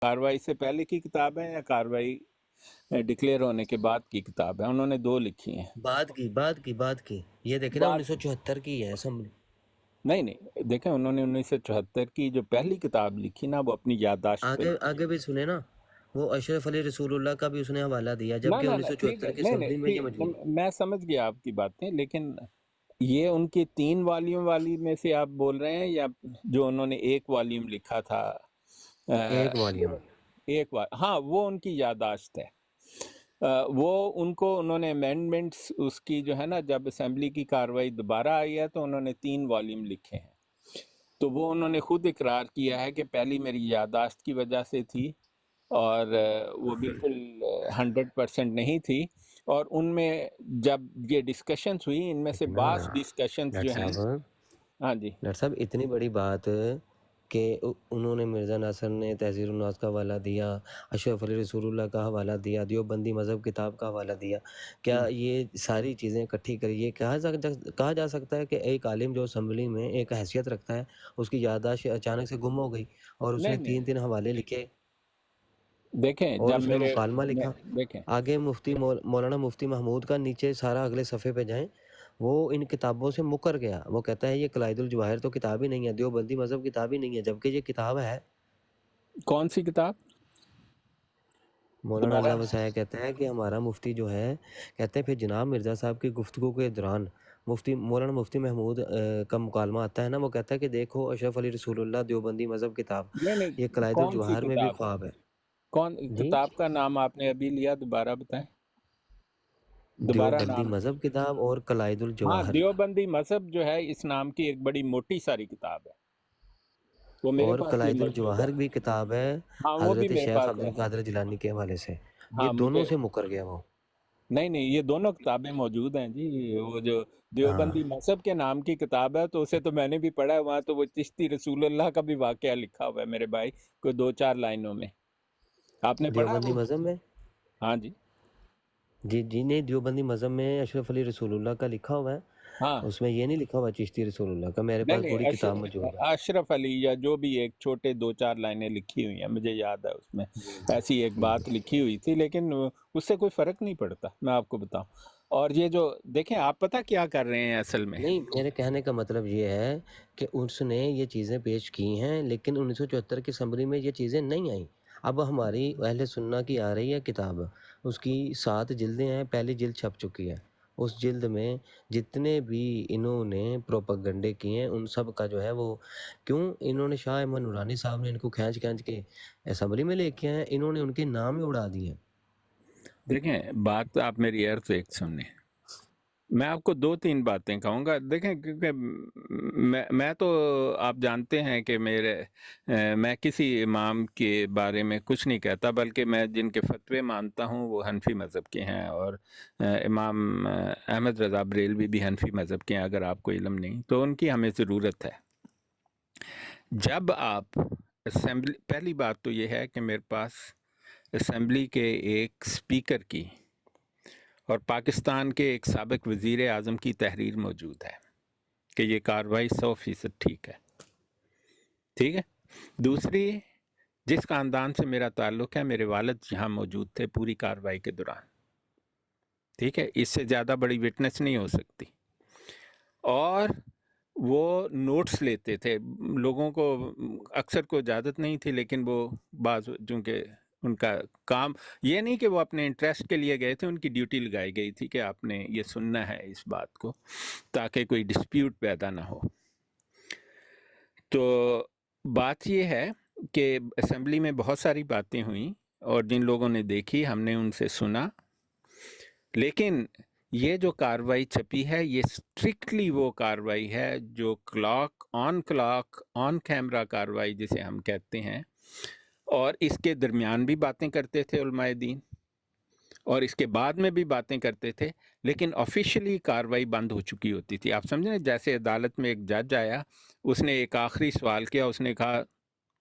کاروائی سے پہلے کی کتاب ہے یا کاروائی ڈکلیئر ہونے کے بعد کی کتاب ہے؟ انہوں نے دو لکھی ہیں. بعد کی یہ دیکھیں نا، بعد 1974 کی ہے اسمبلی. نہیں دیکھیں، انہوں نے 1974 کی جو پہلی کتاب لکھی نا، وہ اپنی یادداشت پہ لکھی. آگے بھی سنے نا، وہ اشرف علی رسول اللہ کا بھی اس نے حوالہ دیا، جبکہ نہ ٹھیک 1974 ہے، کی نہیں اسمبلی میں یہ ٹھیک، موجود. میں سمجھ گیا آپ کی باتیں، لیکن یہ ان کی 3 والیوم والی میں سے آپ بول رہے ہیں یا جو انہوں نے 1 والیوم لکھا تھا؟ ایک والیوم. ہاں، وہ ان کی یادداشت ہے. وہ ان کو انہوں نے امینڈمنٹس اس کی جو ہے نا، جب اسمبلی کی کاروائی دوبارہ آئی ہے تو انہوں نے 3 والیوم لکھے ہیں. تو وہ انہوں نے خود اقرار کیا ہے کہ پہلی میری یادداشت کی وجہ سے تھی، اور وہ بالکل 100% نہیں تھی. اور ان میں جب یہ ڈسکشنز ہوئی، ان میں سے نا بعض ڈسکشنز جو ہیں. ہاں جی. ڈاکٹر صاحب اتنی بڑی بات کہ انہوں نے مرزا ناصر نے تحذیر الناس کا حوالہ دیا، اشرف علی رسول اللہ کا حوالہ دیا، دیوبندی مذہب کتاب کا حوالہ دیا. کیا یہ ساری چیزیں اکٹھی کری، یہ کہا جا سکتا ہے کہ ایک عالم جو اسمبلی میں ایک حیثیت رکھتا ہے، اس کی یادداشت اچانک سے گم ہو گئی اور اس نے نہیں 3 حوالے لکھے دیکھیں، اور جب اس نے میرے مکالمہ لکھا. دیکھیں، آگے مولانا مفتی محمود کا نیچے سارا اگلے صفحے پہ جائیں، وہ ان کتابوں سے مکر گیا. وہ کہتا ہے یہ قلائد الجواہر تو کتاب ہی نہیں ہے، دیوبندی مذہب کتاب ہی نہیں ہے، جبکہ یہ کتاب ہے. کون سی کتاب؟ مولانا دوبارہ. اللہ وسائے کہتا ہے کہ ہمارا مفتی جو ہے، کہتے ہیں پھر جناب مرزا صاحب کی گفتگو کے دوران مولانا مفتی محمود کا مکالمہ آتا ہے نا، وہ کہتا ہے کہ دیکھو اشرف علی رسول اللہ دیوبندی مذہب کتاب، نہیں یہ قلائد کون سی الجواہر میں بھی کتاب؟ خواب ہے. کون جی، کتاب کا نام آپ نے ابھی لیا؟ دوبارہ بتائیں، دوبارہ دیوبندی نام. مذہب کتاب اور قلائد ہاں، الجواہر. دیوبندی مذہب جو ہے اس نام کی ایک بڑی موٹی ساری کتاب ہے، وہ میرے اور پاس بھی قلائد موجود ہے. الجواہر بھی کتاب ہے ہاں، وہ بھی حضرت میرے شیخ پاس عبد ہے. القادر جیلانی کے حوالے سے. یہ ہاں، دونوں مجھے سے مکر گیا وہ. نہیں یہ دونوں کتابیں موجود ہیں جی. وہ جو ہاں، دیوبندی مذہب کے نام کی کتاب ہے تو اسے تو میں نے بھی پڑھا ہے، وہاں تو وہ چشتی رسول اللہ کا بھی واقعہ لکھا ہوا ہے میرے بھائی، کوئی 2-4 لائنوں میں. آپ نے پڑھا دیوبندی وہ؟ مذہب میں. ہاں جی. جی نہیں، دیوبندی مذہب میں اشرف علی رسول اللہ کا لکھا ہوا ہے، ہاں، اس میں یہ نہیں لکھا ہوا چشتی رسول اللہ کا. میرے پاس نہیں پوری کتاب موجود ہے. اشرف علی یا جو بھی ایک چھوٹے 2-4 لائنیں لکھی ہوئی ہیں، مجھے یاد ہے اس میں ایسی ایک بات لکھی ہوئی تھی، لیکن اس سے کوئی فرق نہیں پڑتا، میں آپ کو بتاؤں. اور یہ جو دیکھیں، آپ پتہ کیا کر رہے ہیں اصل میں؟ نہیں، میرے کہنے کا مطلب یہ ہے کہ اس نے یہ چیزیں پیش کی ہیں، لیکن 1974 کی اسمبلی میں یہ چیزیں نہیں آئیں. اب ہماری اہل سنہ کی آ رہی ہے کتاب، اس کی 7 جلدیں ہیں، پہلی جلد چھپ چکی ہے. اس جلد میں جتنے بھی انہوں نے پروپیگنڈے کیے ہیں ان سب کا جو ہے وہ، کیوں انہوں نے شاہ احمد نورانی صاحب نے ان کو کھینچ کے اسمبلی میں لے کے آئے، انہوں نے ان کے نام ہی اڑا دیے. دیکھیں، بات آپ میری عرض ایک سنیں، میں آپ کو 2-3 باتیں کہوں گا. دیکھیں، کیونکہ میں تو آپ جانتے ہیں کہ میں کسی امام کے بارے میں کچھ نہیں کہتا، بلکہ میں جن کے فتوے مانتا ہوں وہ حنفی مذہب کے ہیں، اور امام احمد رضا بریلوی بھی حنفی مذہب کے ہیں. اگر آپ کو علم نہیں تو ان کی ہمیں ضرورت ہے. جب آپ اسمبلی، پہلی بات تو یہ ہے کہ میرے پاس اسمبلی کے ایک اسپیکر کی اور پاکستان کے ایک سابق وزیر اعظم کی تحریر موجود ہے کہ یہ کاروائی 100% ٹھیک ہے. دوسری، جس خاندان سے میرا تعلق ہے، میرے والد یہاں موجود تھے پوری کاروائی کے دوران، ٹھیک ہے، اس سے زیادہ بڑی وٹنس نہیں ہو سکتی. اور وہ نوٹس لیتے تھے لوگوں کو، اکثر کو اجازت نہیں تھی، لیکن وہ بعض چونکہ ان کا کام یہ نہیں کہ وہ اپنے انٹرسٹ کے لیے گئے تھے، ان کی ڈیوٹی لگائی گئی تھی کہ آپ نے یہ سننا ہے اس بات کو، تاکہ کوئی ڈسپیوٹ پیدا نہ ہو. تو بات یہ ہے کہ اسمبلی میں بہت ساری باتیں ہوئیں، اور جن لوگوں نے دیکھی ہم نے ان سے سنا، لیکن یہ جو کاروائی چھپی ہے یہ اسٹرکٹلی وہ کاروائی ہے جو کلاک آن کیمرہ کاروائی جسے ہم کہتے ہیں. اور اس کے درمیان بھی باتیں کرتے تھے علماء دین، اور اس کے بعد میں بھی باتیں کرتے تھے، لیکن آفیشلی کاروائی بند ہو چکی ہوتی تھی. آپ سمجھیں، جیسے عدالت میں ایک جج آیا، اس نے ایک آخری سوال کیا، اس نے کہا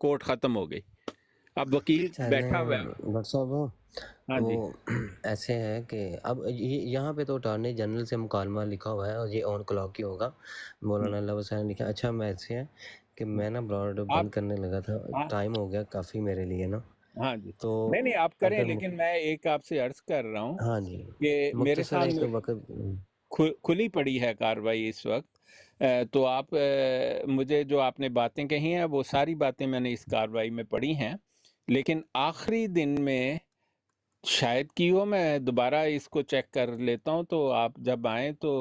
کورٹ ختم ہو گئی. اب وکیل بیٹھا ہوا ہے. ڈاکٹر صاحب ہاں جی. وہ ایسے ہے کہ اب یہاں پہ تو اٹارنی جنرل سے مکالمہ لکھا ہوا ہے اور یہ آن کلاک ہی ہوگا. مولانا اللہ وسائے نے لکھا. اچھا، میں ایسے ہے کہ میں نا براڈ آپ بند کرنے لگا تھا، ہاں ٹائم ہو گیا کافی میرے لیے نا. ہاں جی، تو نہیں آپ کریں، اگر لیکن میں ایک آپ سے عرض کر رہا ہوں ہاں جی، کہ میرے مختصر ایک سامنے وقت کھلی پڑی ہے کاروائی اس وقت، تو آپ مجھے جو آپ نے باتیں کہی ہیں وہ ساری باتیں میں نے اس کاروائی میں پڑھی ہیں، لیکن آخری دن میں شاید کی ہو، میں دوبارہ اس کو چیک کر لیتا ہوں، تو آپ جب آئیں تو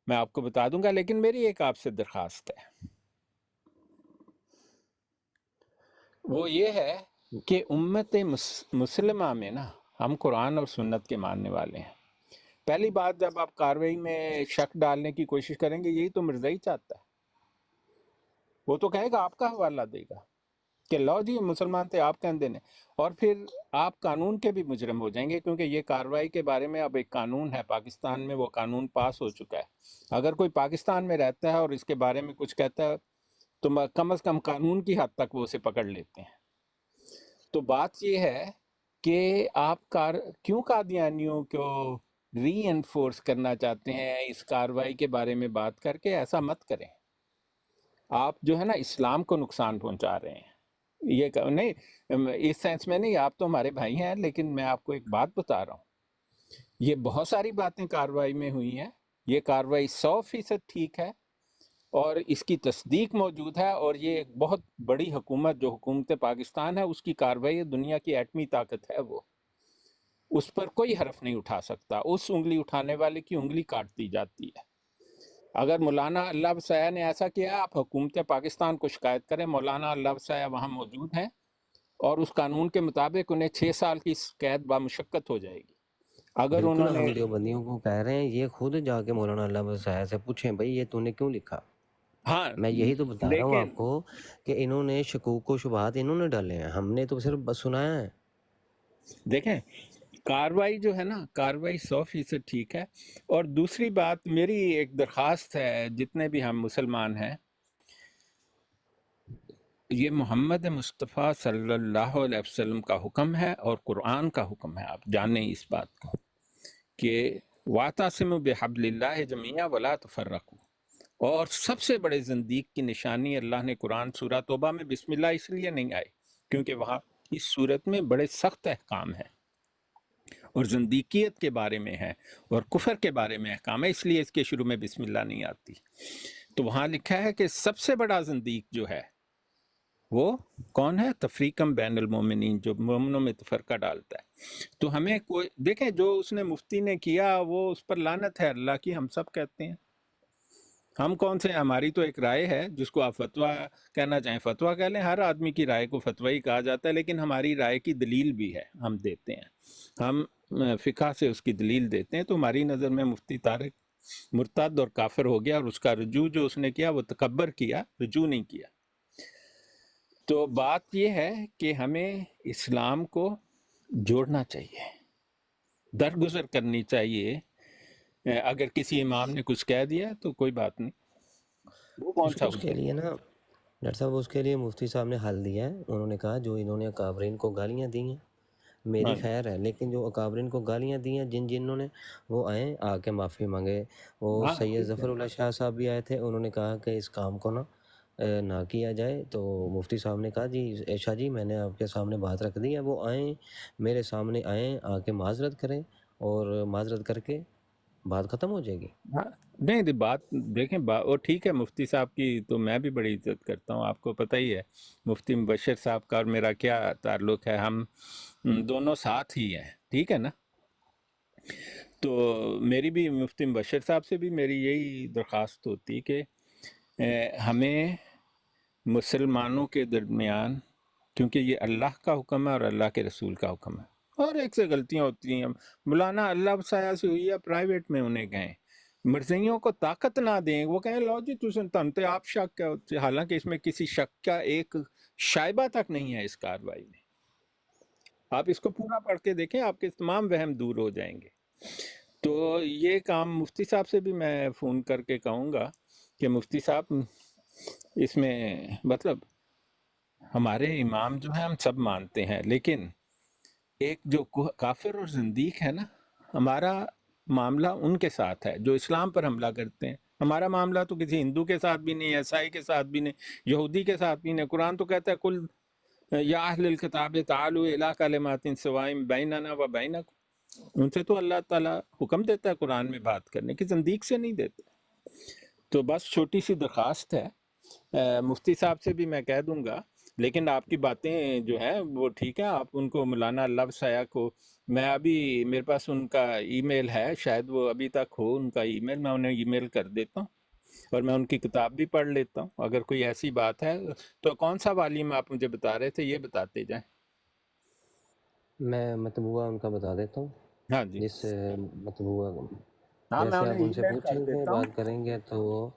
میں آپ کو بتا دوں گا، لیکن میری ایک آپ سے درخواست ہے، وہ یہ ہے کہ امت مسلمہ میں نا ہم قرآن اور سنت کے ماننے والے ہیں۔ پہلی بات، جب آپ کاروائی میں شک ڈالنے کی کوشش کریں گے، یہی تو مرزائی چاہتا ہے، وہ تو کہے گا، آپ کا حوالہ دے گا کہ لو جی مسلمان تھے، آپ کے اندر نے، اور پھر آپ قانون کے بھی مجرم ہو جائیں گے، کیونکہ یہ کاروائی کے بارے میں اب ایک قانون ہے پاکستان میں، وہ قانون پاس ہو چکا ہے۔ اگر کوئی پاکستان میں رہتا ہے اور اس کے بارے میں کچھ کہتا ہے تو کم از کم قانون کی حد تک وہ اسے پکڑ لیتے ہیں۔ تو بات یہ ہے کہ آپ کیوں قادیانیوں کو ری انفورس کرنا چاہتے ہیں اس کاروائی کے بارے میں بات کر کے؟ ایسا مت کریں، آپ جو ہے نا اسلام کو نقصان پہنچا رہے ہیں۔ یہ نہیں، اس سینس میں نہیں، آپ تو ہمارے بھائی ہیں، لیکن میں آپ کو ایک بات بتا رہا ہوں، یہ بہت ساری باتیں کاروائی میں ہوئی ہیں، یہ کاروائی 100% ٹھیک ہے اور اس کی تصدیق موجود ہے، اور یہ ایک بہت بڑی حکومت جو حکومت پاکستان ہے اس کی کاروائی، دنیا کی ایٹمی طاقت ہے وہ، اس پر کوئی حرف نہیں اٹھا سکتا، اس انگلی اٹھانے والے کی انگلی کاٹ دی جاتی ہے۔ اگر مولانا اللہ وسیع نے ایسا کیا، آپ حکومت پاکستان کو شکایت کریں، مولانا اللہ وسیع وہاں موجود ہیں اور اس قانون کے مطابق انہیں 6 سال کی قید بامشقت ہو جائے گی۔ اگر بالکل انہوں نے ہم دیوبندیوں کو کہہ رہے ہیں یہ خود جا کے مولانا علامہ وسیع سے پوچھیں بھائی یہ تو نے کیوں لکھا۔ ہاں، میں یہی تو بتا رہا ہوں لیکن آپ کو کہ انہوں نے شکوک و شبہات انہوں نے ڈالے ہیں، ہم نے تو صرف بس سنایا ہے۔ دیکھیں، کاروائی جو ہے نا، کاروائی 100% ٹھیک ہے، اور دوسری بات میری ایک درخواست ہے، جتنے بھی ہم مسلمان ہیں، یہ محمد مصطفیٰ صلی اللہ علیہ وسلم کا حکم ہے اور قرآن کا حکم ہے، آپ جانیں اس بات کو کہ وَاعْتَصِمُوا بِحَبْلِ اللَّهِ جَمِيعًا وَلَا تَفَرَّقُوا، اور سب سے بڑے زندیق کی نشانی اللہ نے قرآن سورہ توبہ میں بسم اللہ اس لیے نہیں آئی کیونکہ وہاں اس صورت میں بڑے سخت احکام ہیں اور زندیقیت کے بارے میں ہے اور کفر کے بارے میں احکام ہے، اس لیے اس کے شروع میں بسم اللہ نہیں آتی۔ تو وہاں لکھا ہے کہ سب سے بڑا زندیق جو ہے وہ کون ہے؟ تفریقم بین المومنین، جو مومنوں میں تفرقہ ڈالتا ہے۔ تو ہمیں کوئی دیکھیں، جو اس نے مفتی نے کیا وہ اس پر لعنت ہے اللہ کی، ہم سب کہتے ہیں، ہم کون سے ہیں؟ ہماری تو ایک رائے ہے، جس کو آپ فتویٰ کہنا چاہیں فتویٰ کہہ لیں، ہر آدمی کی رائے کو فتویٰ ہی کہا جاتا ہے، لیکن ہماری رائے کی دلیل بھی ہے، ہم دیتے ہیں، ہم فقہ سے اس کی دلیل دیتے ہیں۔ تو ہماری نظر میں مفتی طارق مرتد اور کافر ہو گیا، اور اس کا رجوع جو اس نے کیا وہ تکبر کیا، رجوع نہیں کیا۔ تو بات یہ ہے کہ ہمیں اسلام کو جوڑنا چاہیے، درگزر کرنی چاہیے، اگر کسی امام نے کچھ کہہ دیا تو کوئی بات نہیں، وہ کون سا اس کے حجت لیے نا ڈاکٹر صاحب اس کے لیے مفتی صاحب نے حل دیا ہے، انہوں نے کہا جو انہوں نے اکابرین کو گالیاں دی ہیں میری ہاں جی، خیر ہے، لیکن جو اکابرین کو گالیاں دی ہیں جنہوں نے، وہ آئیں آ کے معافی مانگے۔ وہ ہاں سید ٹھیک ہے، ظفر اللہ شاہ صاحب بھی آئے تھے، انہوں نے کہا کہ اس کام کو نا نہ کیا جائے، تو مفتی صاحب نے کہا جی عائشہ جی میں نے آپ کے سامنے بات رکھ دی ہے، وہ آئیں میرے سامنے، آئیں آ کے معذرت کریں اور معذرت کر کے بات ختم ہو جائے گی۔ ہاں نہیں بات دیکھیں، وہ ٹھیک ہے، مفتی صاحب کی تو میں بھی بڑی عزت کرتا ہوں، آپ کو پتہ ہی ہے مفتی مبشر صاحب کا اور میرا کیا تعلق ہے، ہم دونوں ساتھ ہی ہیں، ٹھیک ہے نا۔ تو میری بھی مفتی مبشر صاحب سے بھی میری یہی درخواست ہوتی کہ ہمیں مسلمانوں کے درمیان، کیونکہ یہ اللہ کا حکم ہے اور اللہ کے رسول کا حکم ہے، اور ایک سے غلطیاں ہوتی ہیں، مولانا اللہ وسیع سے ہوئی ہے، پرائیویٹ میں انہیں گئے، مرزیوں کو طاقت نہ دیں، وہ کہیں لو جی تم تے آپ شک ہے، حالانکہ اس میں کسی شک کا ایک شائبہ تک نہیں ہے اس کاروائی میں، آپ اس کو پورا پڑھ کے دیکھیں، آپ کے تمام وہم دور ہو جائیں گے۔ تو یہ کام مفتی صاحب سے بھی میں فون کر کے کہوں گا کہ مفتی صاحب اس میں مطلب ہمارے امام جو ہیں ہم سب مانتے ہیں، لیکن ایک جو کافر اور زندیق ہے نا، ہمارا معاملہ ان کے ساتھ ہے جو اسلام پر حملہ کرتے ہیں، ہمارا معاملہ تو کسی ہندو کے ساتھ بھی نہیں، عیسائی کے ساتھ بھی نہیں، یہودی کے ساتھ بھی نہیں۔ قرآن تو کہتا ہے کل یا اہل الکتاب تعالوا الی کلمات سواء بیننا و بینکم، ان سے تو اللہ تعالیٰ حکم دیتا ہے قرآن میں بات کرنے کی، زندیق سے نہیں دیتا۔ تو بس چھوٹی سی درخواست ہے، مفتی صاحب سے بھی میں کہہ دوں گا، لیکن آپ کی باتیں جو ہیں وہ ٹھیک ہے، آپ ان کو مولانا اللہ وسعہ کو، میں ابھی میرے پاس ان کا ای میل ہے، شاید وہ ابھی تک ہو ان کا ای میل، میں انہیں ای میل کر دیتا ہوں اور میں ان کی کتاب بھی پڑھ لیتا ہوں اگر کوئی ایسی بات ہے۔ تو کون سا والیم آپ مجھے بتا رہے تھے، یہ بتاتے جائیں۔ میں مطبوعہ ان کا بتا دیتا ہوں، ہاں جی، جس مطبوعہ ہاں میں جیسے آپ انہیں ای ان سے میل کر پوچھیں گے دیتا ہوں۔ بات کریں گے تو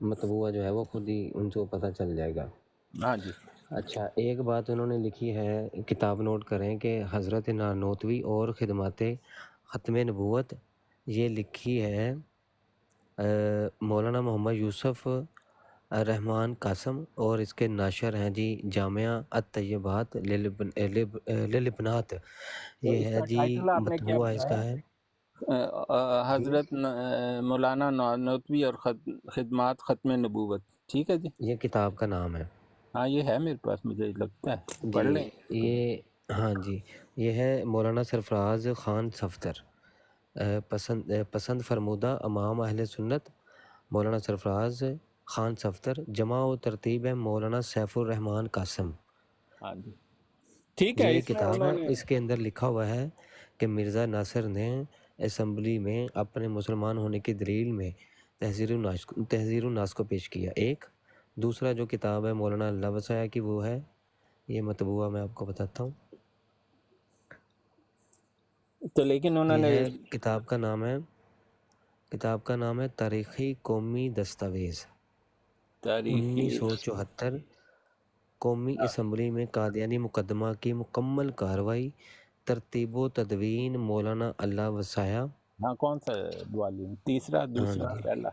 مطبوعہ جو ہے وہ خود ہی ان کو پتہ چل جائے گا۔ ہاں جی، اچھا، ایک بات انہوں نے لکھی ہے، کتاب نوٹ کریں کہ حضرت نانوتوی اور خدمات ختم نبوت، یہ لکھی ہے مولانا محمد یوسف رحمان قاسم، اور اس کے ناشر ہیں جی جامعہ الطیبات للبنات، تو یہ اس ہے کا جی ٹائٹل آپ نے کیا مطبوعہ اس بتایا؟ کا ہے جی، حضرت مولانا نانوتوی اور خدمات ختم نبوت، ٹھیک ہے جی، یہ کتاب کا نام ہے ہاں یہ ہے میرے پاس، مجھے لگتا ہے پڑھ جی، لیں گے اس کو۔ یہ ہاں جی، یہ ہے مولانا سرفراز خان صفدر، پسند فرمودہ امام اہل سنت مولانا سرفراز خان صفدر، جمع و ترتیب ہے مولانا سیف الرحمان قاسم۔ ہاں جی ٹھیک ہے، یہ اس میں کتاب انہوں ہے، نے، اس کے اندر لکھا ہوا ہے کہ مرزا ناصر نے اسمبلی میں اپنے مسلمان ہونے کی دلیل میں تحذیر الناس کو پیش کیا، ایک۔ دوسرا جو کتاب ہے مولانا اللہ وسعہ کی، وہ ہے یہ مطبوعہ، میں آپ کو بتاتا ہوں، تو لیکن انہوں یہ نے ہے کتاب کا نام ہے تاریخی قومی دستاویز، تاریخی، 1974 قومی اسمبلی میں قادیانی مقدمہ کی مکمل کارروائی، ترتیب و تدوین مولانا اللہ وسعہ۔ ہاں کون سا والیوم، تیسرا، ہاں دوسرا، جی، پہلا؟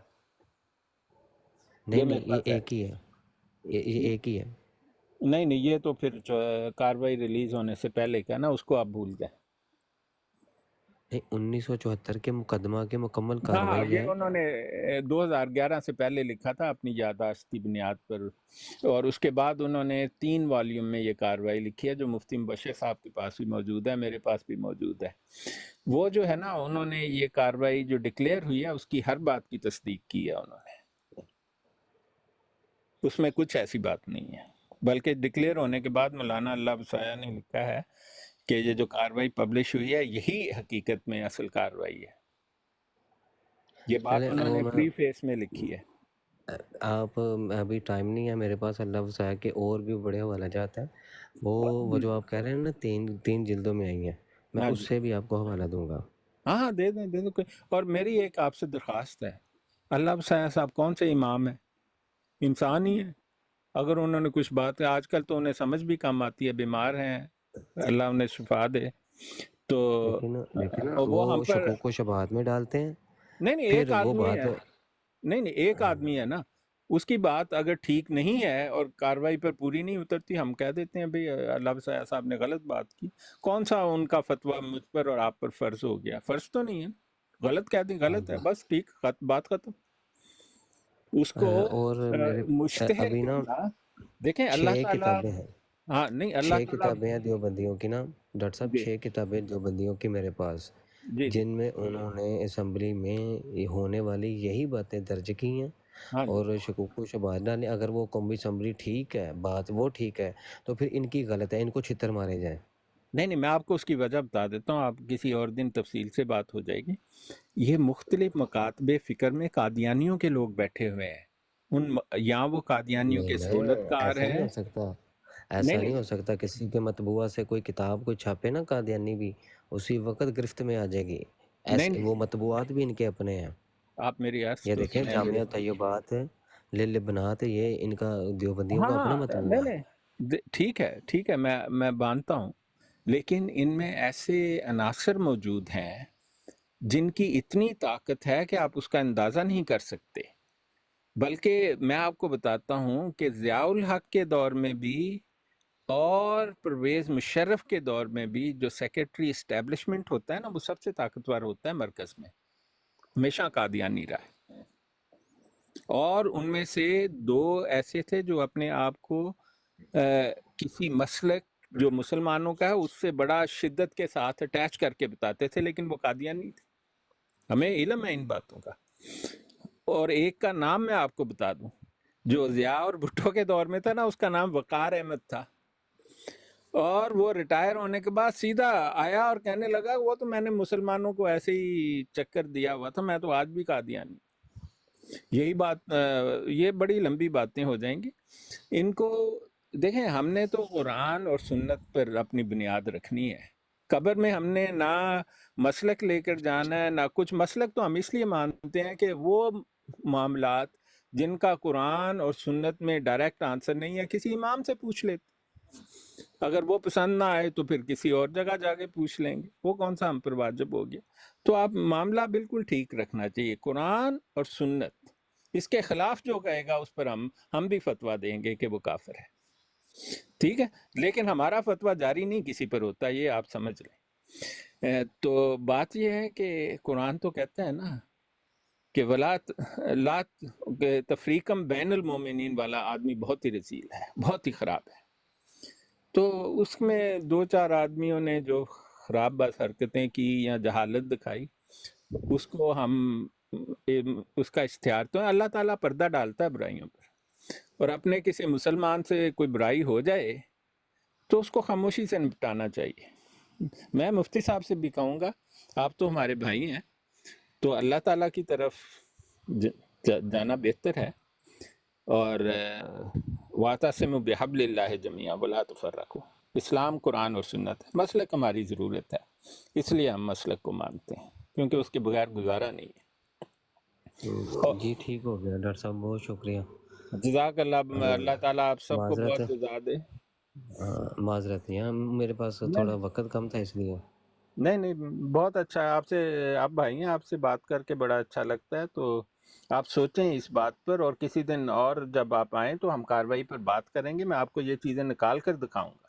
نہیں یہ نہیں، میرے یہ پاس ہے، ایک ہی ہے، یہ ایک ہی ہے۔ نہیں نہیں، یہ تو پھر کاروائی ریلیز ہونے سے پہلے کا نا، اس کو آپ بھول گئے۔ نہیں، 1974 کے مقدمہ کی مکمل ہاں کارروائی یہ ہے۔ انہوں نے 2011 سے پہلے لکھا تھا اپنی یادداشت کی بنیاد پر، اور اس کے بعد انہوں نے 3 والیوم میں یہ کارروائی لکھی ہے جو مفتی مبشر صاحب کے پاس بھی موجود ہے، میرے پاس بھی موجود ہے۔ وہ جو ہے نا، انہوں نے یہ کارروائی جو ڈکلیئر ہوئی ہے اس کی ہر بات کی تصدیق کی ہے انہوں نے، اس میں کچھ ایسی بات نہیں ہے، بلکہ ڈکلیئر ہونے کے بعد مولانا اللہ وسعہ نے لکھا ہے کہ یہ جو کارروائی پبلش ہوئی ہے یہی حقیقت میں اصل کارروائی ہے، یہ بات چلے انہوں وہ نے میں پری فیس میں لکھی ہے۔ آپ ابھی ٹائم نہیں ہے میرے پاس، اللہ وسعہ کے اور بھی بڑے حوالہ جات ہیں، وہ جو آپ کہہ رہے ہیں نا، تین جلدوں میں آئی ہیں، میں ہاں اس جی، سے بھی آپ کو حوالہ دوں گا۔ ہاں ہاں دے دیں دے دیں اور میری ایک آپ سے درخواست ہے، اللہ وسعہ صاحب کون سے امام ہیں، انسان ہی ہیں، اگر انہوں نے کچھ بات، آج کل تو انہیں سمجھ بھی کم آتی ہے، بیمار ہیں، اللہ انہیں شفا دے، تو لیکن وہ ہم وہ پر، شکوک و شبہات میں ڈالتے ہیں، نہیں نہیں پھر ایک وہ آدمی بات ہے، نہیں نہیں ایک آدمی ہے نا، اس کی بات اگر ٹھیک نہیں ہے اور کاروائی پر پوری نہیں اترتی، ہم کہہ دیتے ہیں بھئی اللہ وسعہ صاحب نے غلط بات کی، کون سا ان کا فتویٰ مجھ پر اور آپ پر فرض ہو گیا؟ فرض تو نہیں ہے، غلط کہہ دیں غلط ہے، بس ٹھیک، بات ختم۔ اس کو اور میرے مجتہد ابھی نا بندہ، دیکھیں اللہ 6 تعالیٰ، کتابیں ہیں، ہاں نہیں اللہ 6 تعالیٰ، کتابیں ہیں دیوبندیوں کی نا، ڈاکٹر صاحب جی 6 کتابیں دیوبندیوں کی میرے پاس، جی جی، جن میں انہوں نے اسمبلی میں ہونے والی یہی باتیں درج کی ہیں ہاں جی، اور شکوک و شبہات ڈالیں۔ اگر وہ قومی اسمبلی ٹھیک ہے، بات وہ ٹھیک ہے، تو پھر ان کی غلط ہے، ان کو چھتر مارے جائیں۔ نہیں نہیں میں آپ کو اس کی وجہ بتا دیتا ہوں، آپ کسی اور دن تفصیل سے بات ہو جائے گی۔ یہ مختلف مکاتب فکر میں قادیانیوں کے لوگ بیٹھے ہوئے ہیں، یہاں وہ قادیانیوں نہیں کے سہولت نہیں، کار ایسا نہیں ہیں، ہو سکتا، نہیں ایسا نہیں نہیں ہو سکتا، کسی کے مطبوعہ سے کوئی کتاب کوئی چھاپے نا قادیانی بھی، اسی وقت گرفت میں آ جائے گی، نہیں ایسے نہیں، وہ مطبوعات بھی ان کے اپنے ہیں۔ آپ میری عرض یہ تو دیکھیں سنیں میرے، جامعہ طیبات للبنات، یہ ان کا دیوبندیوں کا اپنا ہاں نہیں مطبوعہ ہے۔ نہیں، ٹھیک ہے ٹھیک ہے، میں مانتا ہوں، لیکن ان میں ایسے عناصر موجود ہیں جن کی اتنی طاقت ہے کہ آپ اس کا اندازہ نہیں کر سکتے، بلکہ میں آپ کو بتاتا ہوں کہ ضیاء الحق کے دور میں بھی اور پرویز مشرف کے دور میں بھی جو سیکرٹری اسٹیبلشمنٹ ہوتا ہے نا، وہ سب سے طاقتور ہوتا ہے مرکز میں، ہمیشہ قادیانی رہا ہے، اور ان میں سے 2 ایسے تھے جو اپنے آپ کو किसी मसलक जो मुसलमानों का है उससे बड़ा शिद्दत के साथ अटैच करके बताते थे, लेकिन वो कादियानी थे। हमें इल्म है इन बातों का। और एक का नाम मैं आपको बता दूं, जो ज़िया और भुट्टो के दौर में था ना, उसका नाम वकार अहमद था, और वो रिटायर होने के बाद सीधा आया और कहने लगा वो तो मैंने मुसलमानों को ऐसे ही चक्कर दिया हुआ था, मैं तो आज भी कादियानी। यही बात ये बड़ी लंबी बातें हो जाएंगी। इनको देखें, हमने तो कुरान और सुन्नत पर अपनी बुनियाद रखनी है। कब्र में हमने ना मसलक लेकर जाना है ना कुछ। मसलक तो हम इसलिए मानते हैं कि वो मामलात जिनका कुरान और सुन्नत में डायरेक्ट आंसर नहीं है, किसी इमाम से पूछ लेते। अगर वो पसंद ना आए तो फिर किसी और जगह जाके पूछ लेंगे, वो कौन सा हम पर वाजिब हो गया। तो आप मामला बिल्कुल ठीक रखना चाहिए, कुरान और सुन्नत। इसके खिलाफ जो कहेगा उस पर हम भी फतवा देंगे कि वो काफिर है, ठीक है। लेकिन हमारा फतवा जारी नहीं किसी पर होता, ये आप समझ लें। तो बात ये है कि कुरान तो कहता है ना कि वलात लात तफरीकम बैनुल मोमिनीन वाला आदमी बहुत ही रजील है, बहुत ही ख़राब है। तो उसमें दो चार आदमियों ने जो ख़राब बस हरकतें की या जहालत दिखाई, उसको हम उसका इख्तियार तो है, अल्लाह ताला पर्दा डालता है बुराइयों पर। और अपने किसी मुसलमान से कोई बुराई हो जाए तो उसको खामोशी से निपटाना चाहिए। मैं मुफ्ती साहब से भी कहूँगा, आप तो हमारे भाई हैं, तो अल्लाह ताला की तरफ जाना बेहतर है। और वातसिमु बिहब्लिल्लाहि जमीअन वला तफर्रकू। इस्लाम, कुरान और सुन्नत है। मसलक हमारी ज़रूरत है, इसलिए हम मसलक को मानते हैं, क्योंकि उसके बगैर गुजारा नहीं है। जी ठीक हो गया डॉक्टर साहब, बहुत शुक्रिया। जज़ाकल्लाह, अल्लाह ताला आप सबको माजरत बहुत जज़ा दे। माजरत यहाँ मेरे पास थोड़ा नहीं वक्त कम था इसलिए। नहीं नहीं, बहुत अच्छा है। आपसे, आप भाई हैं, आपसे बात करके बड़ा अच्छा लगता है। तो आप सोचें इस बात पर, और किसी दिन और जब आप आएँ तो हम कार्रवाई पर बात करेंगे। मैं आपको ये चीज़ें निकाल कर दिखाऊंगा,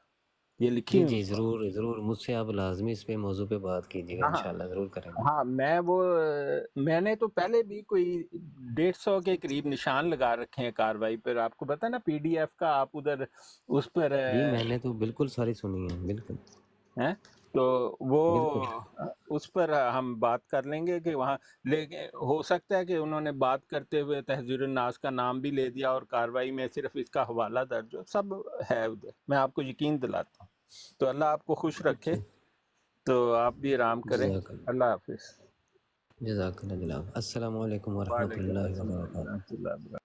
ये लिखी जी हुई जी हैं। ज़रूर ज़रूर, मुझसे आप लाजमी इस पे मौजू पे बात कीजिएगा, हाँ हाँ इंशाल्लाह ज़रूर करेंगे। हाँ, मैंने तो पहले भी कोई 150 के करीब निशान लगा रखे हैं कार्रवाई पर। आपको पता है ना, पीडीएफ का आप उधर उस पर जी मैंने तो बिल्कुल सारी सुनी है, बिल्कुल हैं, तो वो बिल्कुल। उस पर हम बात कर लेंगे कि वहाँ। लेकिन हो सकता है कि उन्होंने बात करते हुए तहज़ीरुन नास का नाम भी ले दिया और कार्रवाई में सिर्फ इसका हवाला दर्ज हो, सब है उधर, मैं आपको यकीन दिलाता हूँ। तो अल्लाह आपको खुश रखे, जी तो आप भी आराम करें। जज़ाकल्लाह अल्लाह हाफिज़। जज़ाकल्लाह जनाब। अस्सलाम वालेकुम वालेकुम वरहमतुल्लाहि अस्सलाम वबरकातुहू। रहमतुल्लाह।